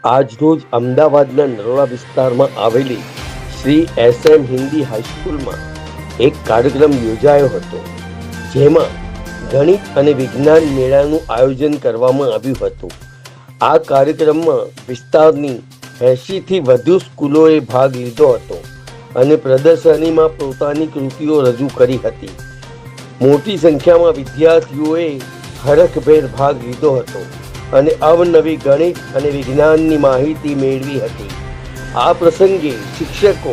આજરોજ અમદાવાદના નરોડા વિસ્તારમાં આવેલી શ્રી SM હિન્દી હાઈસ્કૂલમાં એક કાર્યક્રમ યોજાયો હતો, જેમાં ગણિત અને વિજ્ઞાન મેળાનું આયોજન કરવામાં આવ્યું હતું. આ કાર્યક્રમમાં વિસ્તારની 80 થી વધુ સ્કૂલોએ ભાગ લીધો હતો અને પ્રદર્શનીમાં પોતાની કૃતિઓ રજૂ કરી હતી. મોટી સંખ્યામાં વિદ્યાર્થીઓએ હરખભેર ભાગ લીધો હતો અને અવનવી ગણિત અને વિજ્ઞાનની માહિતી મેળવી હતી. આ પ્રસંગે શિક્ષકો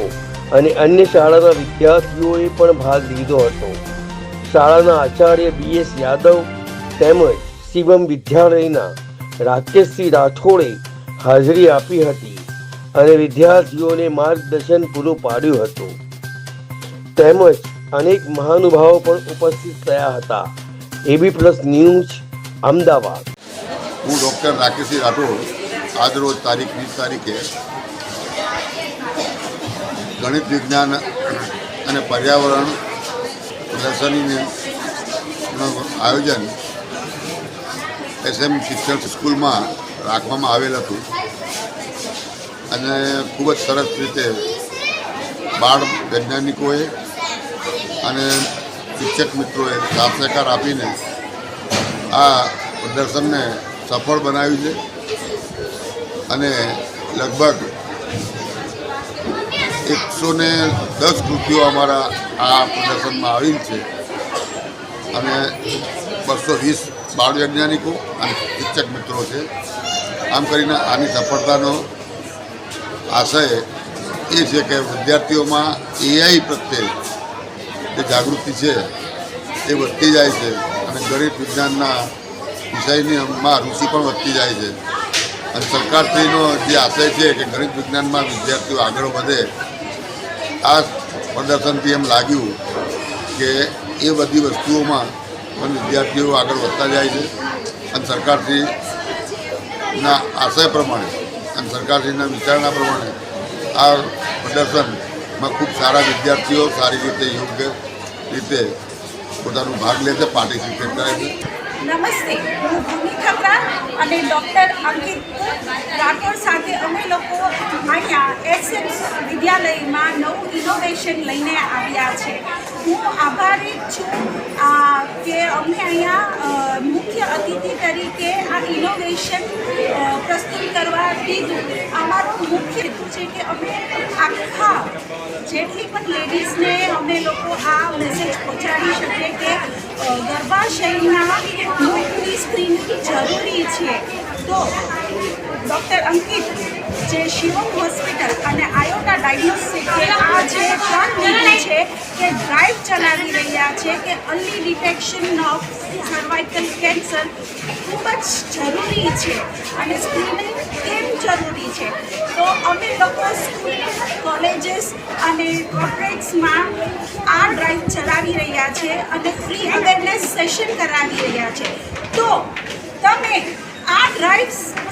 અને અન્ય શાળાના વિદ્યાર્થીઓએ પણ ભાગ લીધો હતો. શાળાના આચાર્ય BS યાદવ તેમજ શિવમ વિદ્યાલયના રાકેશસિંહ રાઠોડે હાજરી આપી હતી અને વિદ્યાર્થીઓને માર્ગદર્શન પૂરું પાડ્યું હતું. તેમજ અનેક મહાનુભાવો પણ ઉપસ્થિત રહ્યા હતા. AB+ news, Ahmedabad. હું ડૉક્ટર રાકેશસિંહ રાઠોડ આજરોજ તારીખ 20 તારીખે ગણિત વિજ્ઞાન અને પર્યાવરણ પ્રદર્શનીનું આયોજન SM શિક્ષણ સ્કૂલમાં રાખવામાં આવેલ હતું અને ખૂબ જ સરસ રીતે બાળ વૈજ્ઞાનિકોએ અને શિક્ષક મિત્રોએ સાથ સહકાર આપીને આ પ્રદર્શનને સફળ બનાવ્યું છે અને લગભગ 110 કૃતિઓ અમારા આ પ્રદર્શનમાં આવેલ છે અને 220 બાળ વૈજ્ઞાનિકો અને શિક્ષક મિત્રો છે. આમ કરીને આની સફળતાનો આશય એ છે કે વિદ્યાર્થીઓમાં AI પ્રત્યે જે જાગૃતિ છે એ વધતી જાય છે અને ગણિત વિજ્ઞાનના વિષયમાં રુચિ પણ વધતી જાય છે અને સરકારશ્રીનો જે આશય છે કે ગણિત વિજ્ઞાનમાં વિદ્યાર્થીઓ આગળ વધે, આ પ્રદર્શનથી એમ લાગ્યું કે એ બધી વસ્તુઓમાં પણ વિદ્યાર્થીઓ આગળ વધતા જાય છે અને સરકારશ્રીના આશય પ્રમાણે અને સરકારશ્રીના વિચારણા પ્રમાણે આ પ્રદર્શનમાં ખૂબ સારા વિદ્યાર્થીઓ સારી રીતે યોગ્ય રીતે પોતાનો ભાગ લે છે, પાર્ટિસિપેટ કરે છે. નમસ્તે, હું ભૂમિ ખબરા અને ડૉક્ટર અંકિત રાઠોડ સાથે અમે લોકો અહીંયા SM વિદ્યાલયમાં નવું ઇનોવેશન લઈને આવ્યા છે. હું આભારી છું કે અમને અહીંયા મુખ્ય અતિથિ તરીકે આ ઇનોવેશન પ્રસ્તુત કરવા દીધું. અમારો મુખ્ય હેતુ છે કે અમે આખા જેટલી પણ લેડીઝને અમે લોકો આ મેસેજ પહોંચાડી શકીએ કે ગર્ભાશયના મુખની સ્ક્રીનિંગ જરૂરી છે. તો ડૉક્ટર અંકિત જે શિવમ હોસ્પિટલ અને આયોટા ડાયગ્નોસ્ટિક જે આ જે 3 નીતિ છે કે ડ્રાઈવ ચલાવી રહ્યા છે કે early detection of cervical cancer ખૂબ જ જરૂરી છે અને સ્ક્રીનિંગ કેમ જરૂરી છે. તો અમે લોકો સ્કૂલ, કોલેજીસ અને કોર્પોરેટ્સમાં આ ડ્રાઈવ ચલાવી રહ્યા છે અને ફ્રી અવેરનેસ સેશન કરાવી રહ્યા છે. તો તમે આ ડ્રાઈવ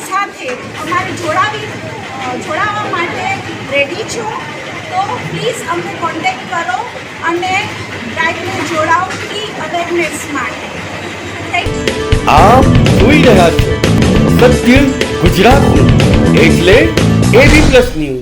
સાથે અમારે જોડાવા માટે રેડી છો તો પ્લીઝ અમને કોન્ટેક્ટ કરો અને ડ્રાઈવને જોડાઓ ફ્રી અવેરનેસ માટે. Thank you. આપ જોઈ રહ્યા છો સત્ય ગુજરાતનું, એટલે AB+ ન્યૂઝ.